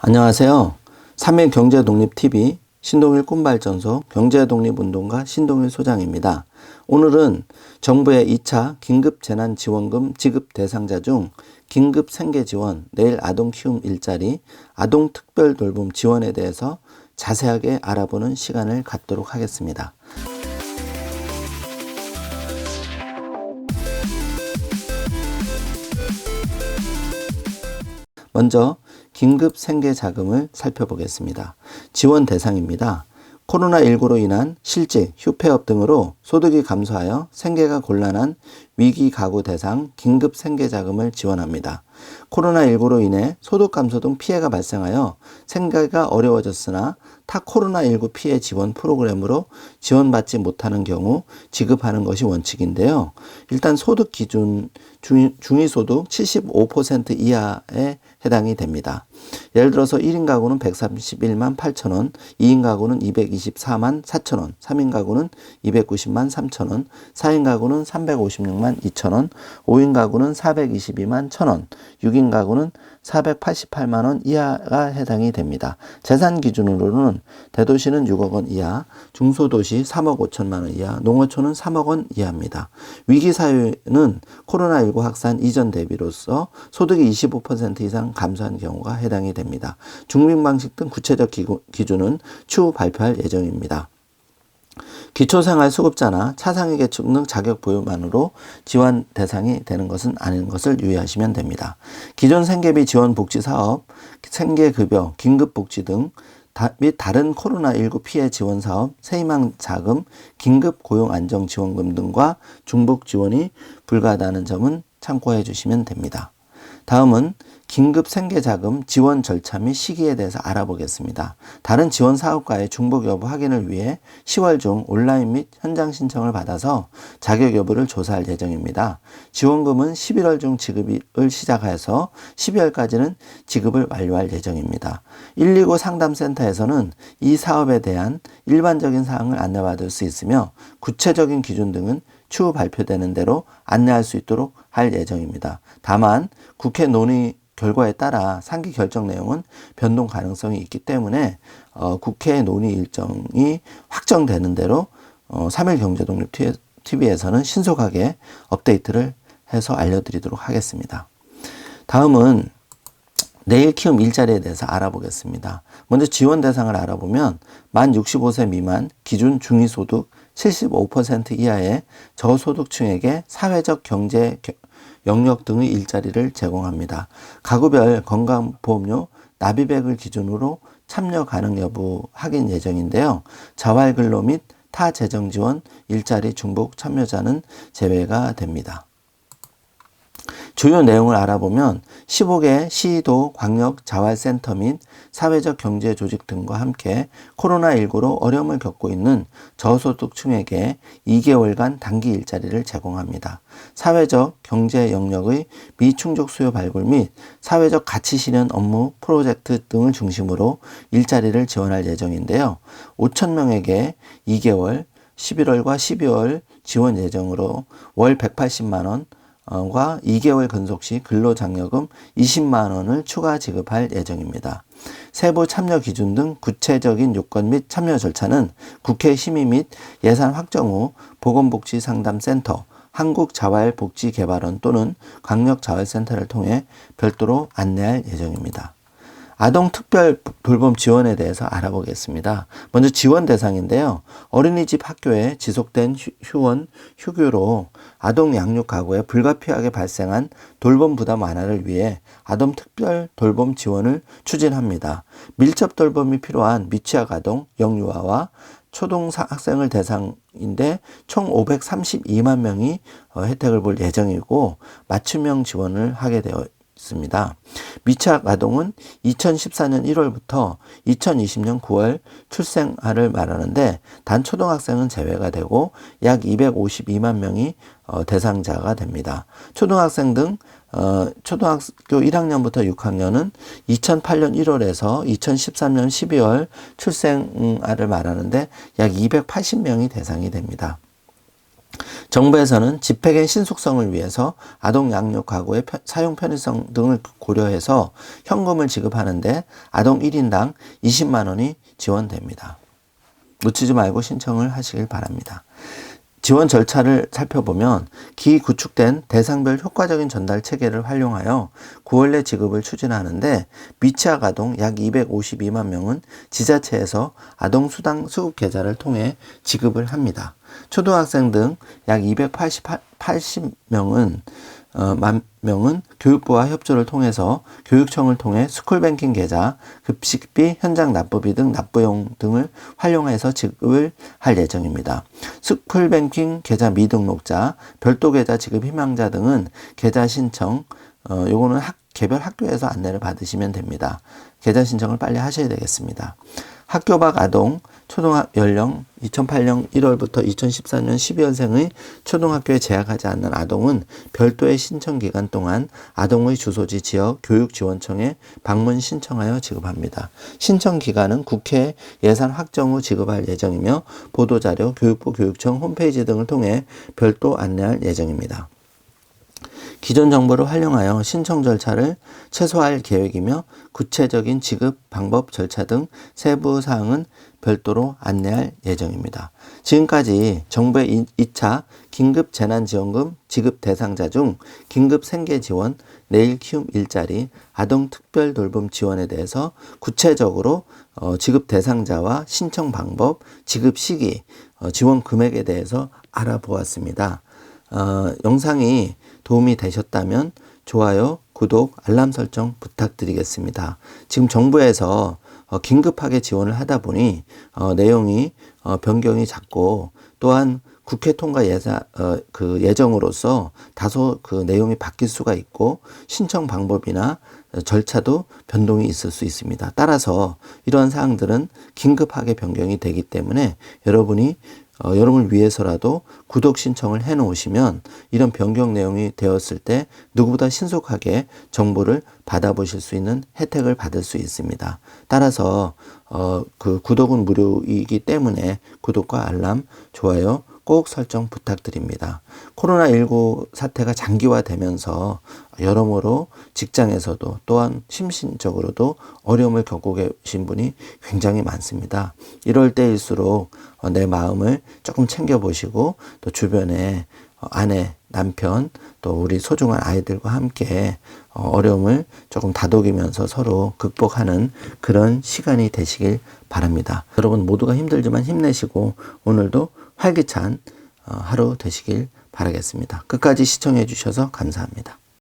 안녕하세요. 3일 경제독립TV 신동일 꿈발전소 경제독립운동가 신동일 소장입니다. 오늘은 정부의 2차 긴급재난지원금 지급 대상자 중 긴급생계지원, 내일 아동키움 일자리, 아동특별돌봄 지원에 대해서 자세하게 알아보는 시간을 갖도록 하겠습니다. 먼저 긴급생계자금을 살펴보겠습니다. 지원 대상입니다. 코로나19로 인한 실직, 휴폐업 등으로 소득이 감소하여 생계가 곤란한 위기 가구 대상 긴급생계자금을 지원합니다. 코로나19로 인해 소득 감소 등 피해가 발생하여 생계가 어려워졌으나 타 코로나19 피해 지원 프로그램으로 지원받지 못하는 경우 지급하는 것이 원칙인데요. 일단 소득 기준 중위소득 75% 이하에 해당이 됩니다. 예를 들어서 1인 가구는 131만 8천원, 2인 가구는 224만 4천원, 3인 가구는 290만 3천원, 4인 가구는 356만 2천원, 5인 가구는 422만 1천원, 6인 가구는 488만원 이하가 해당이 됩니다. 재산 기준으로는 대도시는 6억 원 이하, 중소도시 3억 5천만원 이하, 농어촌은 3억 원 이하입니다. 위기사회는 코로나19 확산 이전 대비로서 소득이 25% 이상 감소한 경우가 해당이 됩니다. 중립방식 등 구체적 기준은 추후 발표할 예정입니다. 기초생활수급자나 차상위계층 등 자격 보유만으로 지원 대상이 되는 것은 아닌 것을 유의하시면 됩니다. 기존 생계비 지원 복지사업, 생계급여, 긴급복지 등 및 다른 코로나19 피해 지원 사업, 새희망 자금, 긴급 고용 안정 지원금 등과 중복 지원이 불가하다는 점은 참고해 주시면 됩니다. 다음은 긴급생계자금 지원 절차 및 시기에 대해서 알아보겠습니다. 다른 지원 사업과의 중복 여부 확인을 위해 10월 중 온라인 및 현장 신청을 받아서 자격 여부를 조사할 예정입니다. 지원금은 11월 중 지급을 시작해서 12월까지는 지급을 완료할 예정입니다. 129 상담센터에서는 이 사업에 대한 일반적인 사항을 안내받을 수 있으며 구체적인 기준 등은 추후 발표되는 대로 안내할 수 있도록 할 예정입니다. 다만 국회 논의 결과에 따라 상기 결정 내용은 변동 가능성이 있기 때문에 국회 논의 일정이 확정되는 대로 3일 경제독립TV에서는 신속하게 업데이트를 해서 알려드리도록 하겠습니다. 다음은 내일 키움 일자리에 대해서 알아보겠습니다. 먼저 지원 대상을 알아보면 만 65세 미만 기준 중위소득 75% 이하의 저소득층에게 사회적 경제 영역 등의 일자리를 제공합니다. 가구별 건강보험료 납입액을 기준으로 참여 가능 여부 확인 예정인데요. 자활근로 및 타 재정지원 일자리 중복 참여자는 제외가 됩니다. 주요 내용을 알아보면 15개 시도 광역 자활센터 및 사회적 경제 조직 등과 함께 코로나19로 어려움을 겪고 있는 저소득층에게 2개월간 단기 일자리를 제공합니다. 사회적 경제 영역의 미충족 수요 발굴 및 사회적 가치 실현 업무 프로젝트 등을 중심으로 일자리를 지원할 예정인데요. 5,000명에게 2개월 11월과 12월 지원 예정으로 월 180만 원 과 2개월 근속 시 근로장려금 20만 원을 추가 지급할 예정입니다. 세부 참여 기준 등 구체적인 요건 및 참여 절차는 국회 심의 및 예산 확정 후 보건복지상담센터, 한국자활복지개발원 또는 광역자활센터를 통해 별도로 안내할 예정입니다. 아동특별돌봄 지원에 대해서 알아보겠습니다. 먼저 지원 대상인데요. 어린이집 학교에 지속된 휴원, 휴교로 아동 양육 가구에 불가피하게 발생한 돌봄 부담 완화를 위해 아동특별돌봄 지원을 추진합니다. 밀접 돌봄이 필요한 미취학 아동, 영유아와 초등학생을 대상인데 총 532만 명이 혜택을 볼 예정이고 맞춤형 지원을 하게 되어 있습니다. 미취학 아동은 2014년 1월부터 2020년 9월 출생아를 말하는데 단 초등학생은 제외가 되고 약 252만 명이 대상자가 됩니다. 초등학생 등 초등학교 1학년부터 6학년은 2008년 1월에서 2013년 12월 출생아를 말하는데 약 280명이 대상이 됩니다. 정부에서는 집행의 신속성을 위해서 아동 양육 가구의 사용 편의성 등을 고려해서 현금을 지급하는데 아동 1인당 20만 원이 지원됩니다. 놓치지 말고 신청을 하시길 바랍니다. 지원 절차를 살펴보면 기구축된 대상별 효과적인 전달 체계를 활용하여 9월 내 지급을 추진하는데 미취학 아동 약 252만 명은 지자체에서 아동수당 수급 계좌를 통해 지급을 합니다. 초등학생 등 약 280명은 만 명은 교육부와 협조를 통해서 교육청을 통해 스쿨뱅킹 계좌, 급식비, 현장 납부비 등 납부용 등을 활용해서 지급을 할 예정입니다. 스쿨뱅킹 계좌 미등록자, 별도 계좌 지급 희망자 등은 계좌 신청, 요거는 개별 학교에서 안내를 받으시면 됩니다. 계좌 신청을 빨리 하셔야 되겠습니다. 학교 밖 아동, 초등학 연령 2008년 1월부터 2014년 12월생의 초등학교에 재학하지 않는 아동은 별도의 신청 기간 동안 아동의 주소지 지역 교육지원청에 방문 신청하여 지급합니다. 신청 기간은 국회 예산 확정 후 지급할 예정이며 보도자료, 교육부 교육청 홈페이지 등을 통해 별도 안내할 예정입니다. 기존 정보를 활용하여 신청 절차를 최소화할 계획이며 구체적인 지급 방법 절차 등 세부 사항은 별도로 안내할 예정입니다. 지금까지 정부의 2차 긴급재난지원금 지급 대상자 중 긴급생계지원, 내일 키움 일자리, 아동특별돌봄 지원에 대해서 구체적으로 지급 대상자와 신청 방법, 지급 시기, 지원 금액에 대해서 알아보았습니다. 영상이 도움이 되셨다면 좋아요, 구독, 알람 설정 부탁드리겠습니다. 지금 정부에서 긴급하게 지원을 하다 보니 내용이 변경이 잦고 또한 국회 통과 예정으로서 다소 그 내용이 바뀔 수가 있고 신청 방법이나 절차도 변동이 있을 수 있습니다. 따라서 이러한 사항들은 긴급하게 변경이 되기 때문에 여러분을 위해서라도 구독 신청을 해 놓으시면 이런 변경 내용이 되었을 때 누구보다 신속하게 정보를 받아보실 수 있는 혜택을 받을 수 있습니다. 따라서 그 구독은 무료이기 때문에 구독과 알람, 좋아요 꼭 설정 부탁드립니다. 코로나19 사태가 장기화되면서 여러모로 직장에서도 또한 심신적으로도 어려움을 겪고 계신 분이 굉장히 많습니다. 이럴 때일수록 내 마음을 조금 챙겨보시고 또 주변에 아내, 남편, 또 우리 소중한 아이들과 함께 어려움을 조금 다독이면서 서로 극복하는 그런 시간이 되시길 바랍니다. 여러분 모두가 힘들지만 힘내시고 오늘도 활기찬 하루 되시길 바라겠습니다. 끝까지 시청해 주셔서 감사합니다.